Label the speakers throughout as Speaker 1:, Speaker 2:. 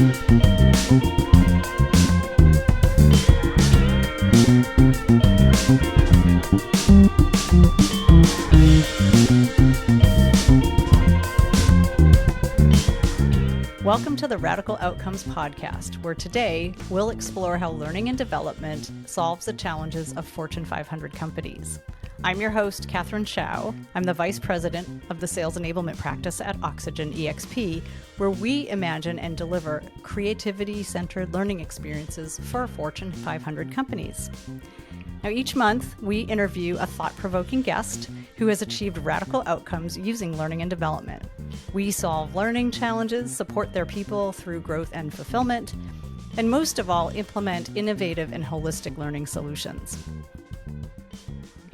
Speaker 1: Welcome to the Radical Outcomes podcast, where today we'll explore how learning and development solves the challenges of Fortune 500 companies. I'm your host, Katherine Shao. I'm the Vice President of the Sales Enablement Practice at Oxygen EXP, where we imagine and deliver creativity-centered learning experiences for Fortune 500 companies. Now, each month, we interview a thought-provoking guest who has achieved radical outcomes using learning and development. We solve learning challenges, support their people through growth and fulfillment, and most of all, implement innovative and holistic learning solutions.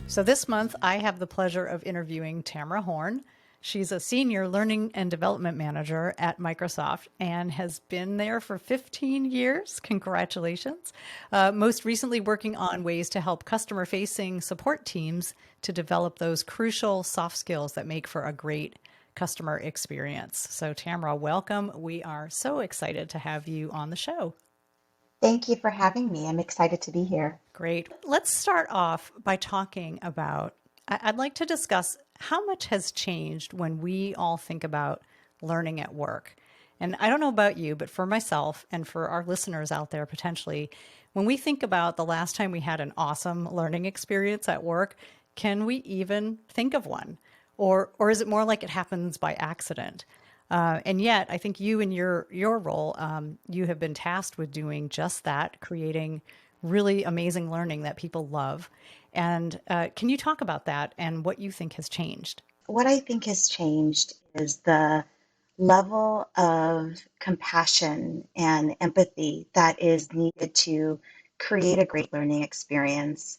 Speaker 1: So this month, I have the pleasure of interviewing Tamara Horn. She's a senior learning and development manager at Microsoft and has been there for 15 years. Congratulations. Most recently working on ways to help customer-facing support teams to develop those crucial soft skills that make for a great customer experience. So Tamara, welcome. We are so excited to have you on the show.
Speaker 2: Thank you for having me. I'm excited to be here.
Speaker 1: Great. Let's start off by talking about, I'd like to discuss how much has changed when we all think about learning at work. And I don't know about you, but for myself and for our listeners out there potentially, when we think about the last time we had an awesome learning experience at work, can we even think of one? Or is it more like it happens by accident? And yet, I think you in your role, you have been tasked with doing just that, creating really amazing learning that people love. And can you talk about that and what you think has changed?
Speaker 2: What I think has changed is the level of compassion and empathy that is needed to create a great learning experience.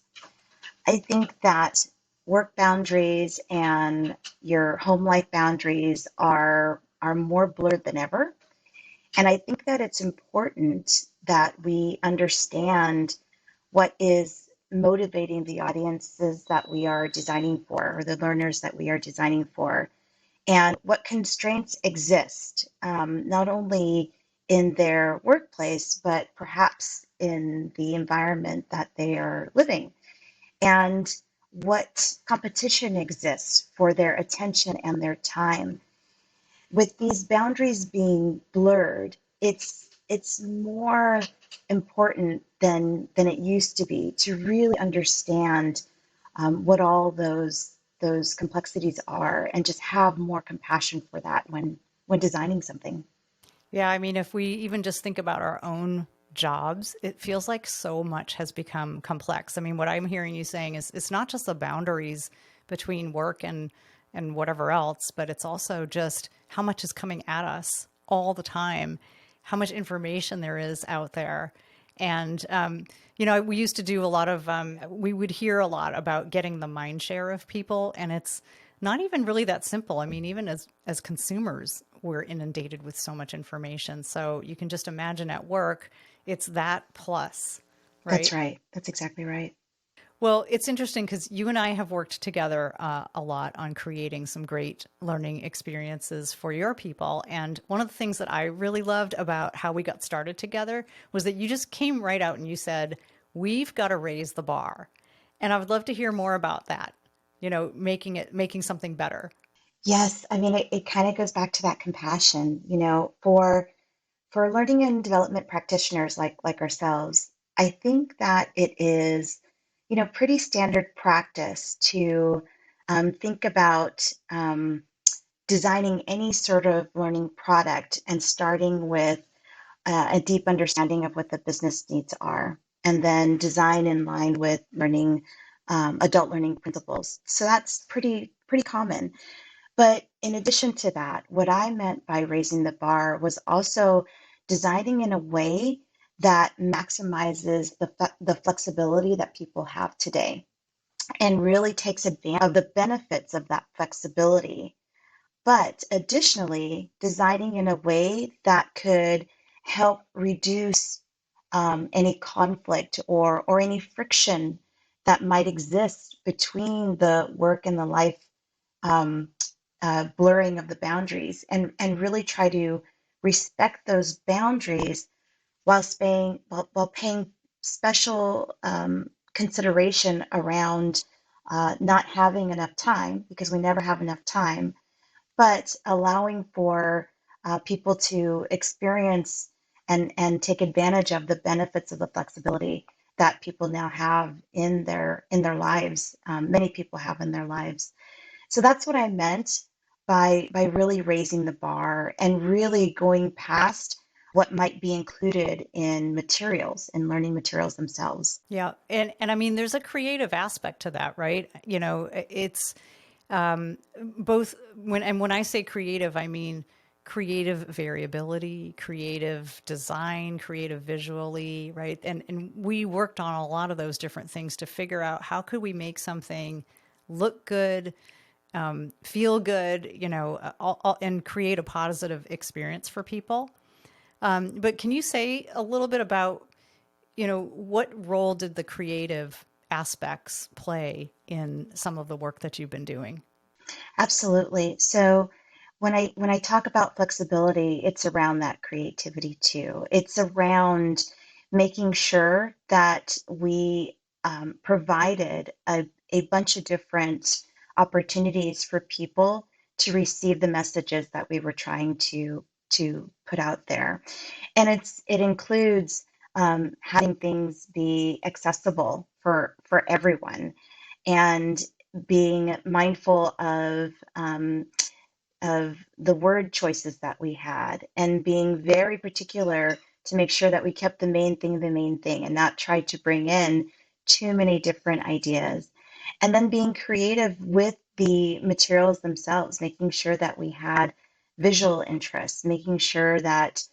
Speaker 2: I think that work boundaries and your home life boundaries are more blurred than ever. And I think that it's important that we understand what is motivating the audiences that we are designing for, or the learners that we are designing for, and what constraints exist, not only in their workplace, but perhaps in the environment that they are living, and what competition exists for their attention and their time. With these boundaries being blurred, it's more important than it used to be to really understand what all those complexities are, and just have more compassion for that when designing something.
Speaker 1: Yeah, I mean, if we even just think about our own jobs, it feels like so much has become complex. I mean, what I'm hearing you saying is it's not just the boundaries between work and whatever else, but it's also just how much is coming at us all the time, how much information there is out there. And, we used to do a lot of, we would hear a lot about getting the mind share of people, and it's not even really that simple. I mean, even as consumers, we're inundated with so much information. So you can just imagine at work, it's that plus, right?
Speaker 2: That's right. That's exactly right.
Speaker 1: Well, it's interesting because you and I have worked together a lot on creating some great learning experiences for your people. And one of the things that I really loved about how we got started together was that you just came right out and you said, we've got to raise the bar. And I would love to hear more about that, making something better.
Speaker 2: Yes. I mean, it kind of goes back to that compassion, for learning and development practitioners like ourselves. I think that it is pretty standard practice to think about designing any sort of learning product and starting with a deep understanding of what the business needs are, and then design in line with learning, adult learning principles. So that's pretty common. But in addition to that, what I meant by raising the bar was also designing in a way that maximizes the flexibility that people have today, and really takes advantage of the benefits of that flexibility. But additionally, designing in a way that could help reduce any conflict or any friction that might exist between the work and the life blurring of the boundaries, and really try to respect those boundaries while paying special consideration around not having enough time, because we never have enough time, but allowing for people to experience and take advantage of the benefits of the flexibility that people now have in their lives. Many people have in their lives. So that's what I meant by really raising the bar and really going past what might be included in materials and learning materials themselves.
Speaker 1: Yeah. And I mean, there's a creative aspect to that, right? You know, it's both when I say creative, I mean creative variability, creative design, creative visually, right? And we worked on a lot of those different things to figure out how could we make something look good, feel good, you know, and create a positive experience for people. But can you say a little bit about, you know, what role did the creative aspects play in some of the work that you've been doing?
Speaker 2: Absolutely. So when I talk about flexibility, it's around that creativity too. It's around making sure that we provided a bunch of different opportunities for people to receive the messages that we were trying to put out there. And it includes having things be accessible for everyone, and being mindful of the word choices that we had, and being very particular to make sure that we kept the main thing and not try to bring in too many different ideas. And then being creative with the materials themselves, making sure that we had visual interests, making sure that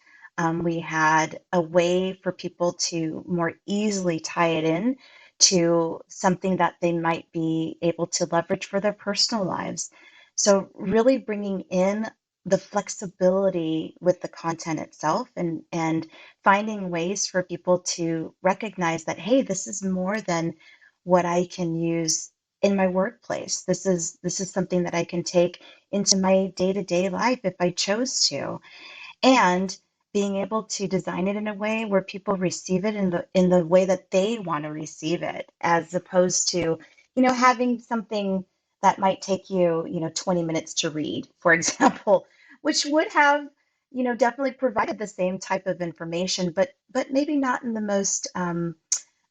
Speaker 2: we had a way for people to more easily tie it in to something that they might be able to leverage for their personal lives. So, really bringing in the flexibility with the content itself, and finding ways for people to recognize that, hey, this is more than what I can use in my workplace. This is something that I can take into my day-to-day life if I chose to, and being able to design it in a way where people receive it in the way that they want to receive it, as opposed to, having something that might take you, 20 minutes to read, for example, which would have, definitely provided the same type of information, but maybe not in the most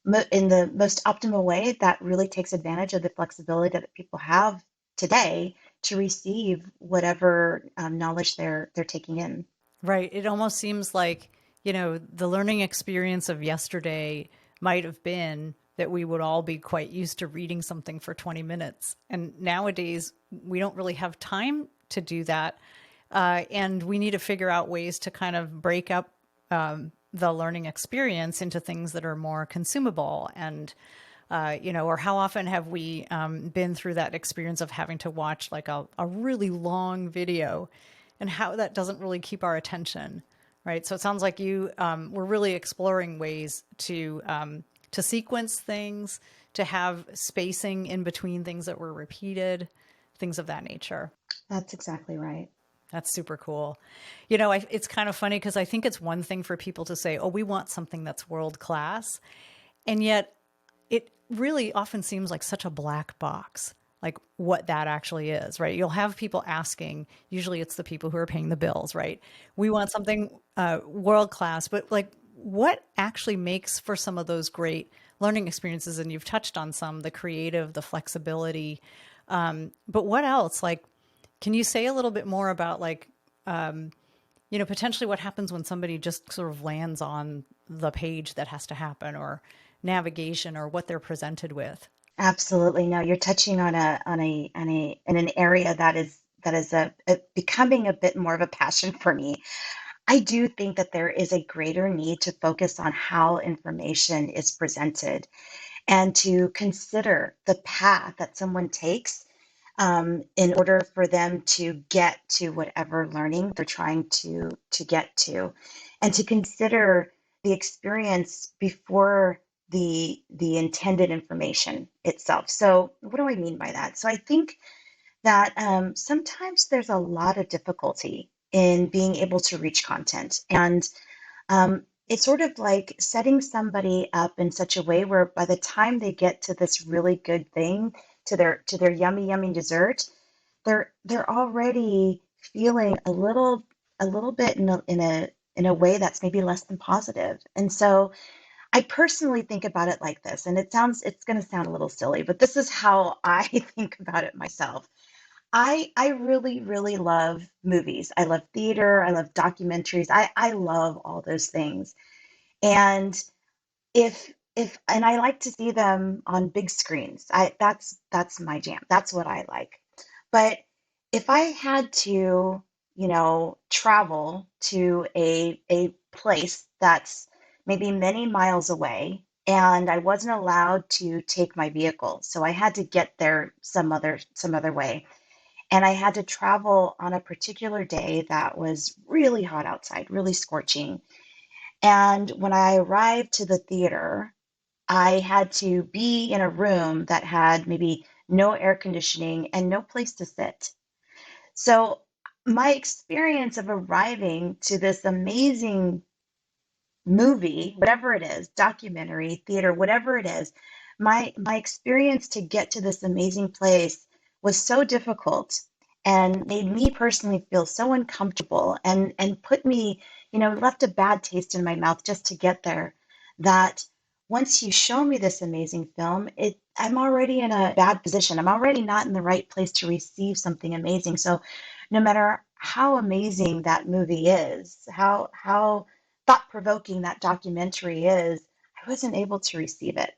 Speaker 2: optimal way that really takes advantage of the flexibility that people have today to receive whatever knowledge they're taking in.
Speaker 1: Right. It almost seems like, you know, the learning experience of yesterday might have been that we would all be quite used to reading something for 20 minutes. And nowadays, we don't really have time to do that. And we need to figure out ways to kind of break up the learning experience into things that are more consumable. And, you know, or how often have we been through that experience of having to watch like a really long video, and how that doesn't really keep our attention, right? So it sounds like you were really exploring ways to sequence things, to have spacing in between things that were repeated, things of that nature.
Speaker 2: That's exactly right.
Speaker 1: That's super cool. You know, it's kind of funny because I think it's one thing for people to say, oh, we want something that's world class. And yet it really often seems like such a black box, like what that actually is, right? You'll have people asking, usually it's the people who are paying the bills, right? We want something world class, but like what actually makes for some of those great learning experiences? And you've touched on some, the creative, the flexibility. But what else? Like, can you say a little bit more about like, you know, potentially what happens when somebody just sort of lands on the page that has to happen, or navigation, or what they're presented with?
Speaker 2: Absolutely. No, you're touching on in an area that is becoming a bit more of a passion for me. I do think that there is a greater need to focus on how information is presented, and to consider the path that someone takes in order for them to get to whatever learning they're trying to get to, and to consider the experience before the intended information itself. So, what do I mean by that? So, I think that sometimes there's a lot of difficulty in being able to reach content. And it's sort of like setting somebody up in such a way where by the time they get to this really good thing, to their yummy dessert, they're already feeling a little bit in a way that's maybe less than positive. And so I personally think about it like this, and it's going to sound a little silly, but this is how I think about it myself. I really, really love movies. I love theater. I love documentaries. I love all those things. And and I like to see them on big screens. That's my jam. That's what I like. But if I had to, travel to a place that's maybe many miles away and I wasn't allowed to take my vehicle, so I had to get there some other way. And I had to travel on a particular day that was really hot outside, really scorching. And when I arrived to the theater, I had to be in a room that had maybe no air conditioning and no place to sit. So my experience of arriving to this amazing movie, whatever it is, documentary, theater, whatever it is, my experience to get to this amazing place was so difficult and made me personally feel so uncomfortable and put me, left a bad taste in my mouth just to get there, that once you show me this amazing film, I'm already in a bad position. I'm already not in the right place to receive something amazing. So no matter how amazing that movie is, how thought-provoking that documentary is, I wasn't able to receive it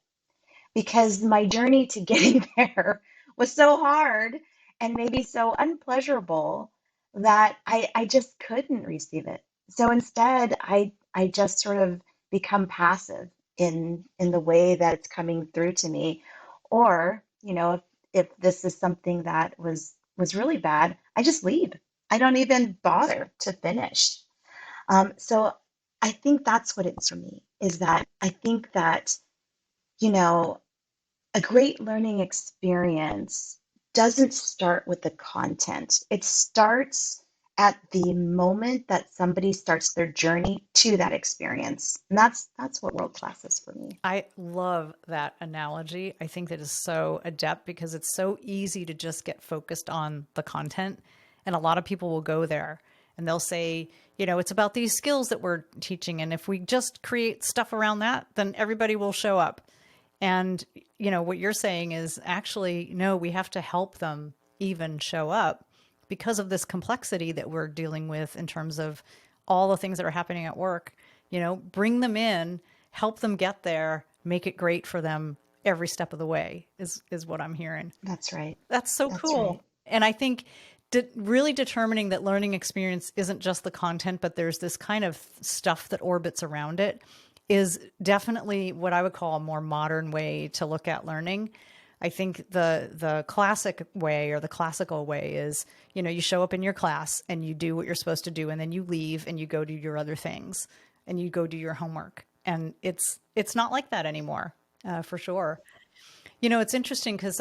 Speaker 2: because my journey to getting there was so hard and maybe so unpleasurable that I just couldn't receive it. So instead, I just sort of become passive in the way that it's coming through to me. Or, if this is something that was really bad, I just leave. I don't even bother to finish. So I think that's what it's for me, is that I think that, you know, a great learning experience doesn't start with the content. It starts at the moment that somebody starts their journey to that experience. And that's what world class is for me.
Speaker 1: I love that analogy. I think that is so adept because it's so easy to just get focused on the content. And a lot of people will go there and they'll say, it's about these skills that we're teaching. And if we just create stuff around that, then everybody will show up. And, what you're saying is actually, no, we have to help them even show up because of this complexity that we're dealing with in terms of all the things that are happening at work. Bring them in, help them get there, make it great for them every step of the way is what I'm hearing.
Speaker 2: That's right.
Speaker 1: That's so
Speaker 2: That's
Speaker 1: cool.
Speaker 2: right.
Speaker 1: And I think really determining that learning experience isn't just the content, but there's this kind of stuff that orbits around it is definitely what I would call a more modern way to look at learning. I think the classic way or the classical way is, you show up in your class and you do what you're supposed to do, and then you leave and you go do your other things and you go do your homework. And it's not like that anymore, for sure. It's interesting because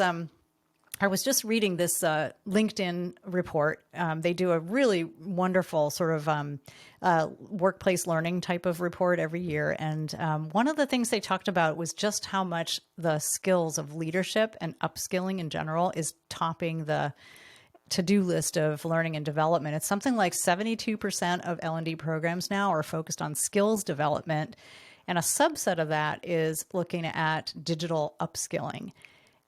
Speaker 1: I was just reading this LinkedIn report. They do a really wonderful sort of workplace learning type of report every year. And one of the things they talked about was just how much the skills of leadership and upskilling in general is topping the to-do list of learning and development. It's something like 72% of L&D programs now are focused on skills development. And a subset of that is looking at digital upskilling.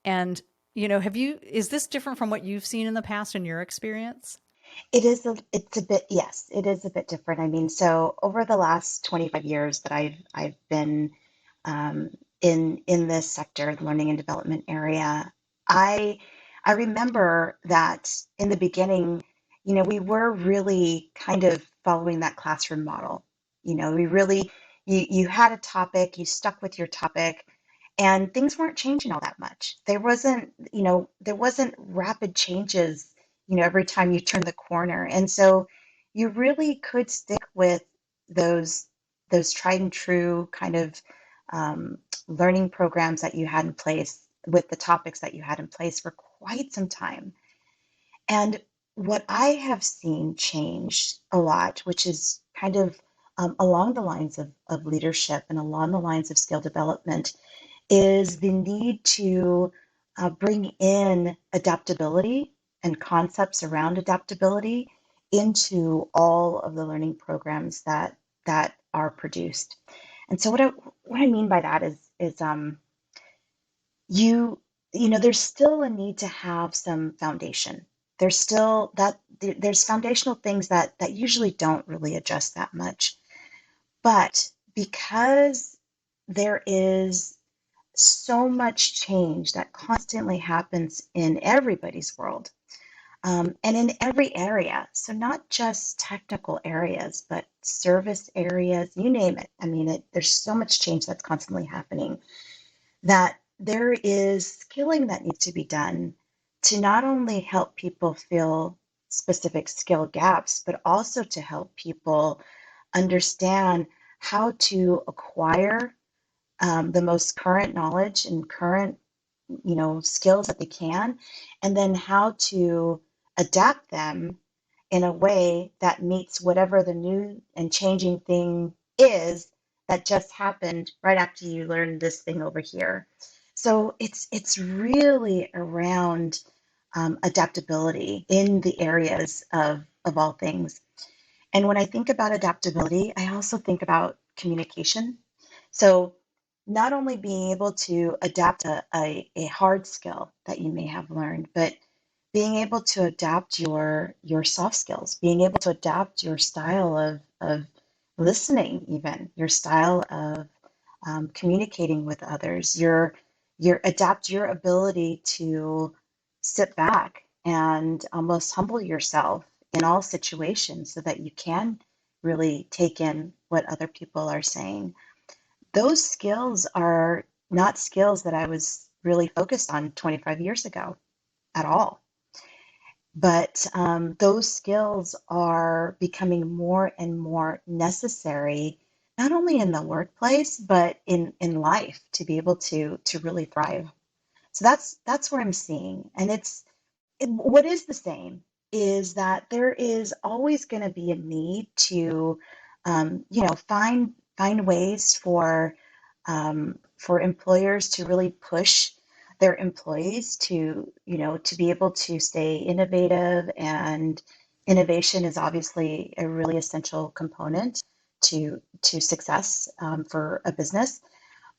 Speaker 1: And is this different from what you've seen in the past in your experience?
Speaker 2: Yes, it is a bit different. I mean, so over the last 25 years that I've been um, in this sector, the learning and development area, I I remember that in the beginning, we were really kind of following that classroom model. We really you had a topic, you stuck with your topic, and things weren't changing all that much. There wasn't rapid changes, every time you turn the corner. And so you really could stick with those those tried and true kind of um, learning programs that you had in place with the topics that you had in place for quite some time. And what I have seen change a lot, which is kind of along the lines of leadership and along the lines of skill development, is the need to bring in adaptability and concepts around adaptability into all of the learning programs that are produced. And so what I mean by that is you you know there's still a need to have some foundation. There's foundational things that usually don't really adjust that much. But because there is so much change that constantly happens in everybody's world, and in every area. So not just technical areas, but service areas, you name it. I mean, there's so much change that's constantly happening that there is skilling that needs to be done to not only help people fill specific skill gaps, but also to help people understand how to acquire the most current knowledge and current skills that they can, and then how to adapt them in a way that meets whatever the new and changing thing is that just happened right after you learned this thing over here. So it's really around adaptability in the areas of all things. And when I think about adaptability, I also think about communication. So not only being able to adapt a hard skill that you may have learned, but being able to adapt your soft skills, being able to adapt your style of listening, even your style of communicating with others, your adapt your ability to sit back and almost humble yourself in all situations so that you can really take in what other people are saying. Those skills are not skills that I was really focused on 25 years ago at all. But those skills are becoming more and more necessary, not only in the workplace, but in life to be able to really thrive. So that's where I'm seeing. And what is the same is that there is always going to be a need to, find ways for employers to really push their employees to be able to stay innovative. And innovation is obviously a really essential component to success for a business.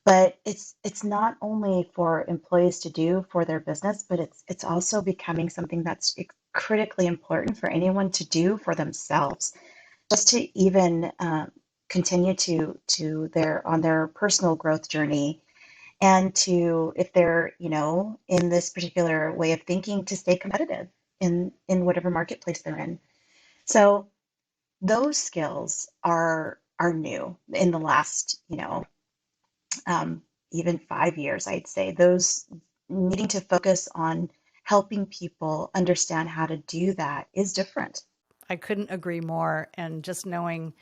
Speaker 2: But it's not only for employees to do for their business, but it's also becoming something that's critically important for anyone to do for themselves, just to even continue to their personal growth journey, and to, if they're in this particular way of thinking, to stay competitive in whatever marketplace they're in. So those skills are new in the last even 5 years, I'd say. Those needing to focus on helping people understand how to do that is different.
Speaker 1: I couldn't agree more. And just knowing,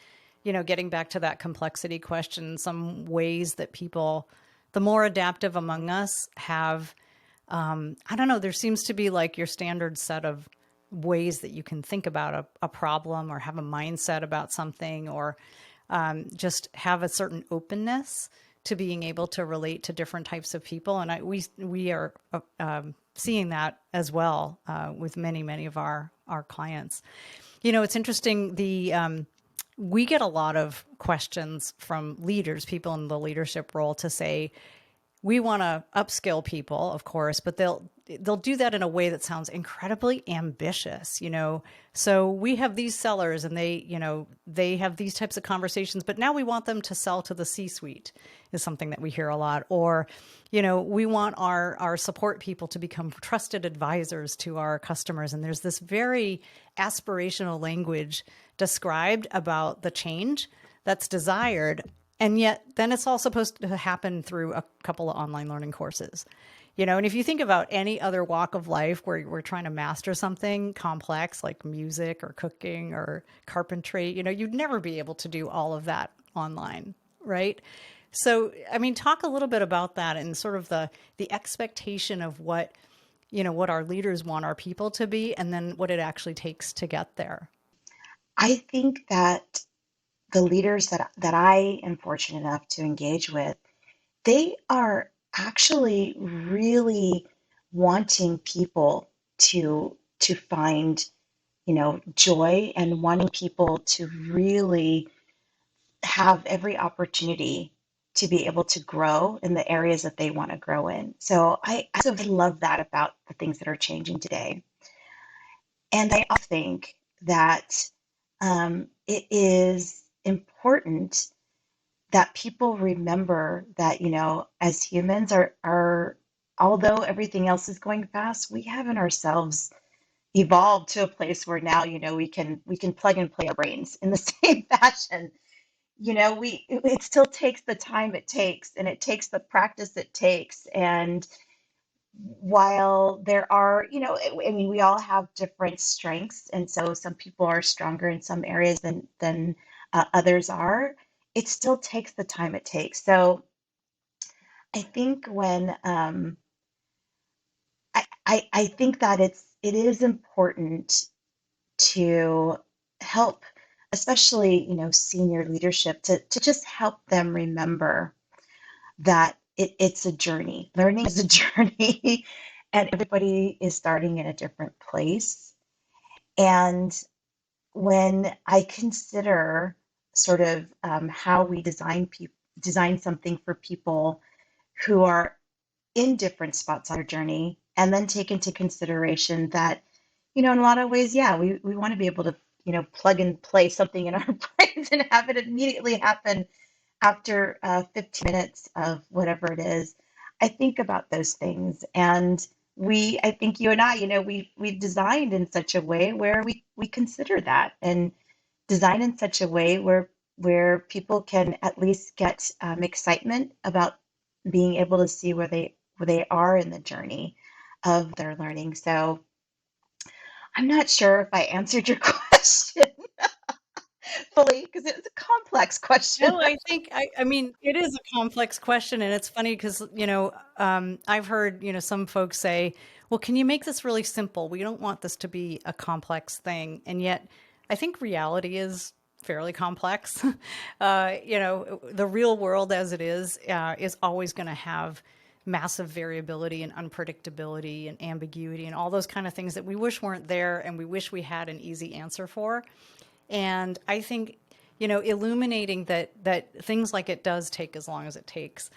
Speaker 1: getting back to that complexity question, some ways that people, the more adaptive among us, have, I don't know, there seems to be like your standard set of ways that you can think about a problem or have a mindset about something, or just have a certain openness to being able to relate to different types of people. And we are seeing that as well with many of our clients. It's interesting. We get a lot of questions from leaders, people in the leadership role, to say, we want to upskill people, of course, but they'll do that in a way that sounds incredibly ambitious, So we have these sellers and they have these types of conversations, but now we want them to sell to the C-suite, is something that we hear a lot. Or, we want our support people to become trusted advisors to our customers. And there's this very aspirational language described about the change that's desired. And yet then it's all supposed to happen through a couple of online learning courses. And if you think about any other walk of life where we're trying to master something complex like music or cooking or carpentry, you'd never be able to do all of that online, right? So, I mean, talk a little bit about that and sort of the expectation of what what our leaders want our people to be, and then what it actually takes to get there.
Speaker 2: I think that the leaders that I am fortunate enough to engage with, they are actually really wanting people to find, joy, and wanting people to really have every opportunity to be able to grow in the areas that they want to grow in. So I absolutely love that about the things that are changing today. And I also think that it is important that people remember that, as humans are although everything else is going fast, we have in ourselves evolved to a place where now, we can plug and play our brains in the same fashion. We it still takes the time it takes, and it takes the practice it takes. And while there are, I mean, we all have different strengths, and so some people are stronger in some areas than others are. It still takes the time it takes. So I think when I think that it is important to help, especially senior leadership, to just help them remember that it's a journey. Learning is a journey, and everybody is starting in a different place. And when I consider sort of how we design something for people who are in different spots on their journey, and then take into consideration that, in a lot of ways, yeah, we want to be able to, plug and play something in our brains and have it immediately happen after 15 minutes of whatever it is. I think about those things. And I think you and I, we've designed in such a way where we consider that, and design in such a way where people can at least get excitement about being able to see where they are in the journey of their learning. So I'm not sure if I answered your question fully, because it's a complex question.
Speaker 1: No, I mean, it is a complex question, and it's funny because, I've heard, some folks say, well, can you make this really simple? We don't want this to be a complex thing. And yet, I think reality is fairly complex. The real world as it is always going to have massive variability and unpredictability and ambiguity and all those kind of things that we wish weren't there and we wish we had an easy answer for. And I think, illuminating that things like it does take as long as it takes,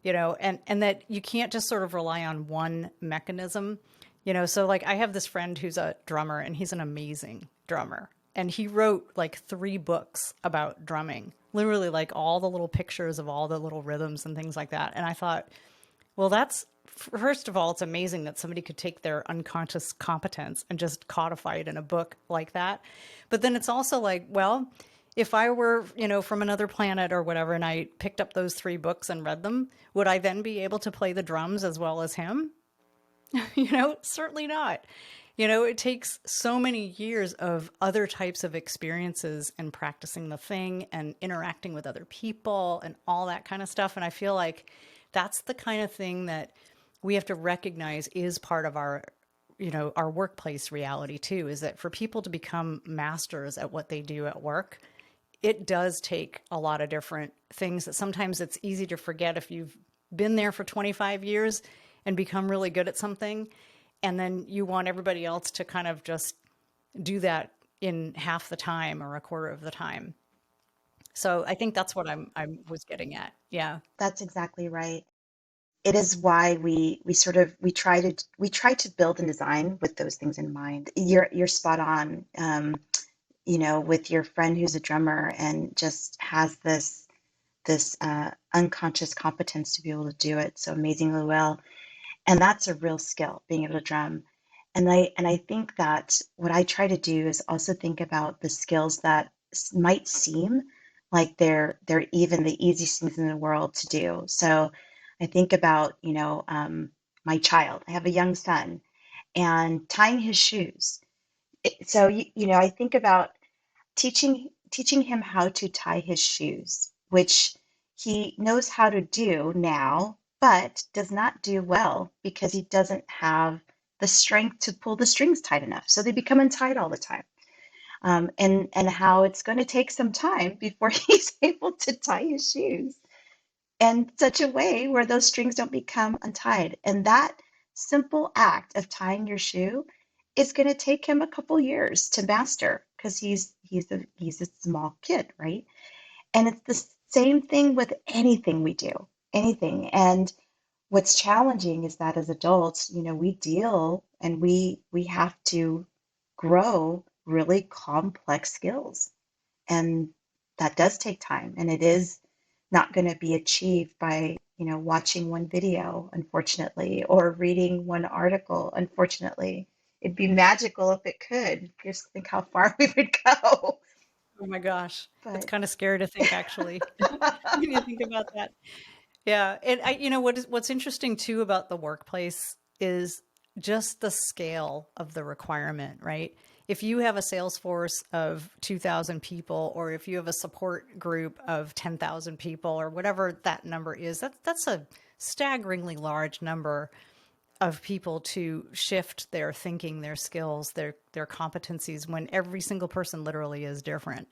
Speaker 1: and that you can't just sort of rely on one mechanism. So like I have this friend who's a drummer, and he's an amazing drummer. And he wrote like 3 books about drumming, literally like all the little pictures of all the little rhythms and things like that. And I thought, well, that's, first of all, it's amazing that somebody could take their unconscious competence and just codify it in a book like that. But then it's also like, well, if I were, from another planet or whatever, and I picked up those 3 books and read them, would I then be able to play the drums as well as him? Certainly not. It takes so many years of other types of experiences and practicing the thing and interacting with other people and all that kind of stuff. And I feel like that's the kind of thing that we have to recognize is part of our workplace reality too, is that for people to become masters at what they do at work, it does take a lot of different things that sometimes it's easy to forget if you've been there for 25 years and become really good at something. And then you want everybody else to kind of just do that in half the time or a quarter of the time. So I think that's what I was getting at. Yeah.
Speaker 2: That's exactly right. It is why we try to build and design with those things in mind. You're spot on. With your friend who's a drummer and just has this unconscious competence to be able to do it so amazingly well, and that's a real skill, being able to drum. And I think that what I try to do is also think about the skills that might seem like they're even the easiest things in the world to do. So I think about my child. I have a young son, and tying his shoes. So I think about teaching him how to tie his shoes, which he knows how to do now, but does not do well because he doesn't have the strength to pull the strings tight enough. So they become untied all the time. And how it's going to take some time before he's able to tie his shoes in such a way where those strings don't become untied. And that simple act of tying your shoe is going to take him a couple years to master because he's a small kid, right? And it's the same thing with anything we do, anything. And what's challenging is that as adults, we deal and we have to grow really complex skills. And that does take time. And it is not going to be achieved by, watching one video, unfortunately, or reading one article, unfortunately. It'd be magical if it could. Just think how far we would go.
Speaker 1: Oh my gosh. It's
Speaker 2: But
Speaker 1: kind of scary to think actually when you think about that. Yeah, and what's interesting too about the workplace is just the scale of the requirement, right? If you have a sales force of 2,000 people, or if you have a support group of 10,000 people, or whatever that number is, that's a staggeringly large number of people to shift their thinking, their skills, their competencies when every single person literally is different.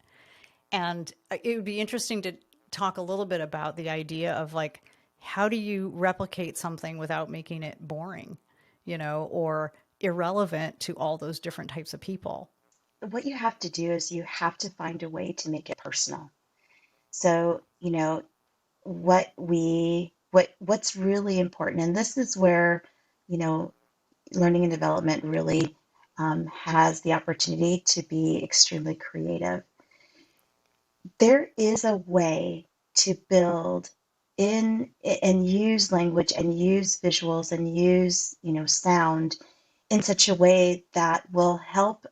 Speaker 1: And it would be interesting to talk a little bit about the idea of like, how do you replicate something without making it boring, or irrelevant to all those different types of people?
Speaker 2: what you have to do is you have to find a way to make it personal. So, what's really important, and this is where, you know, learning and development really has the opportunity to be extremely creative. There is a way to build in and use language and use visuals and use, sound in such a way that will help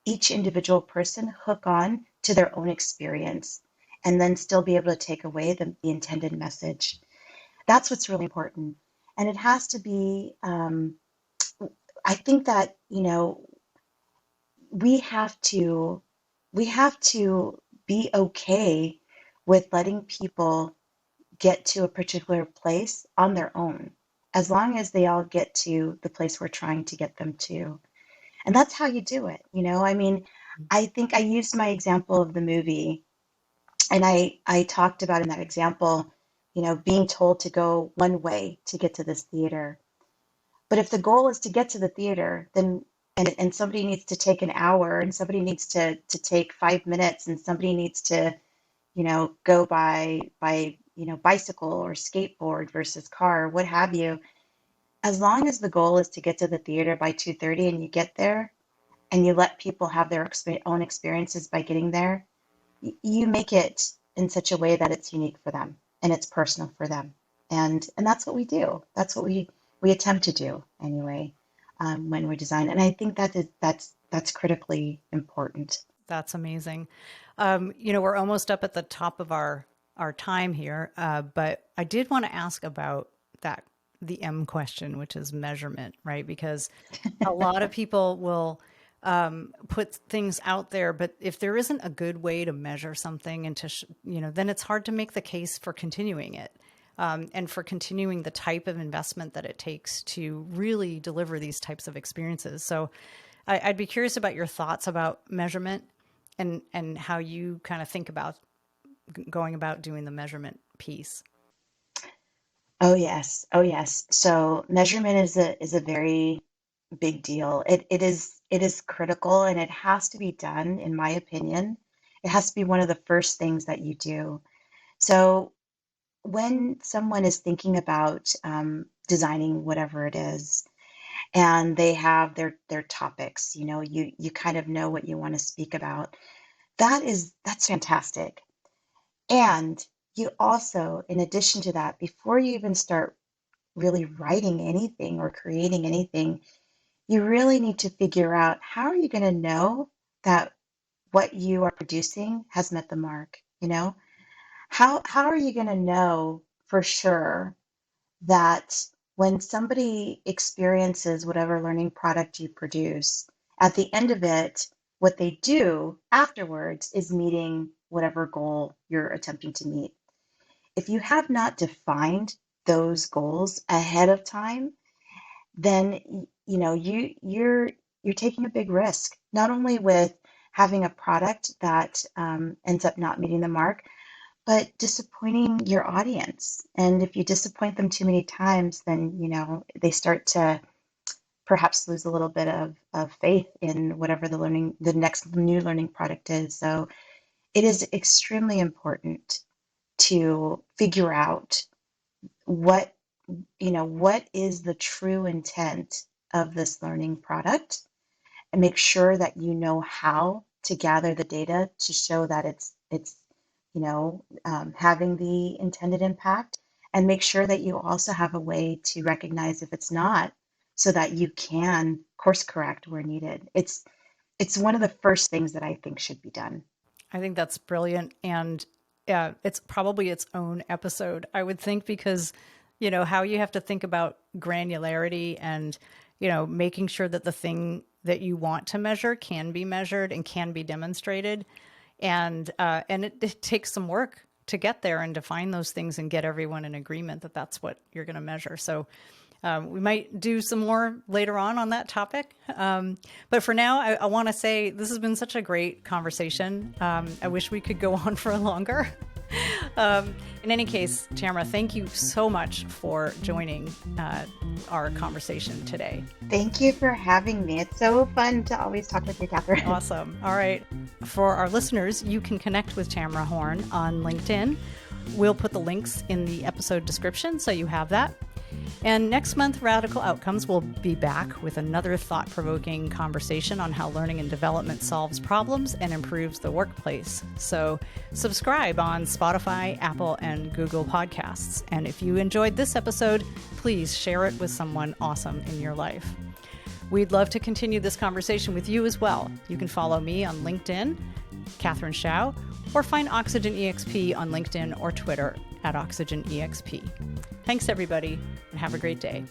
Speaker 2: each individual person hook on to their own experience and then still be able to take away the intended message. That's what's really important. And it has to be, I think that, we have to we have to be okay with letting people get to a particular place on their own, as long as they all get to the place we're trying to get them to. And that's how you do it. I mean, I think I used my example of the movie, and I talked about in that example, being told to go one way to get to this theater. But if the goal is to get to the theater, then and somebody needs to take an hour, and somebody needs to take 5 minutes, and somebody needs to, go by bicycle or skateboard versus car, what have you. As long as the goal is to get to the theater by 2:30 and you get there, and you let people have their own experiences by getting there, you make it in such a way that it's unique for them and it's personal for them. And that's what we do. That's what we attempt to do anyway, when we design. And I think that's critically important.
Speaker 1: That's amazing. We're almost up at the top of our time here, but I did want to ask about that the M question, which is measurement, right? Because a lot of people will put things out there, but if there isn't a good way to measure something and then it's hard to make the case for continuing it. And for continuing the type of investment that it takes to really deliver these types of experiences. So I'd be curious about your thoughts about measurement and how you kind of think about going about doing the measurement piece.
Speaker 2: Oh yes. Oh yes. So measurement is a very big deal. It is critical, and it has to be done, in my opinion. It has to be one of the first things that you do. So when someone is thinking about designing whatever it is, and they have their topics, you kind of know what you want to speak about. That's fantastic. And you also, in addition to that, before you even start really writing anything or creating anything, you really need to figure out, how are you going to know that what you are producing has met the mark? How are you going to know for sure that when somebody experiences whatever learning product you produce, at the end of it, what they do afterwards is meeting whatever goal you're attempting to meet? If you have not defined those goals ahead of time, then you're taking a big risk, not only with having a product that ends up not meeting the mark, but disappointing your audience. And if you disappoint them too many times, then they start to perhaps lose a little bit of faith in whatever the next new learning product is. So it is extremely important to figure out what is the true intent of this learning product, and make sure that you know how to gather the data to show that it's having the intended impact, and make sure that you also have a way to recognize if it's not, so that you can course correct where needed. It's one of the first things that I think should be done.
Speaker 1: I think that's brilliant. And it's probably its own episode, I would think, because, how you have to think about granularity and, making sure that the thing that you want to measure can be measured and can be demonstrated. And it takes some work to get there and define those things and get everyone in agreement that that's what you're going to measure. So we might do some more later on that topic. But for now, I want to say this has been such a great conversation. I wish we could go on for longer. In any case, Tamara, thank you so much for joining our conversation today.
Speaker 2: Thank you for having me. It's so fun to always talk with you, Katherine.
Speaker 1: Awesome. All right. For our listeners, you can connect with Tamara Horn on LinkedIn. We'll put the links in the episode description so you have that. And next month, Radical Outcomes will be back with another thought-provoking conversation on how learning and development solves problems and improves the workplace. So subscribe on Spotify, Apple, and Google Podcasts. And if you enjoyed this episode, please share it with someone awesome in your life. We'd love to continue this conversation with you as well. You can follow me on LinkedIn, Katherine Shao, or find Oxygen EXP on LinkedIn or Twitter at Oxygen EXP. Thanks, everybody, and have a great day.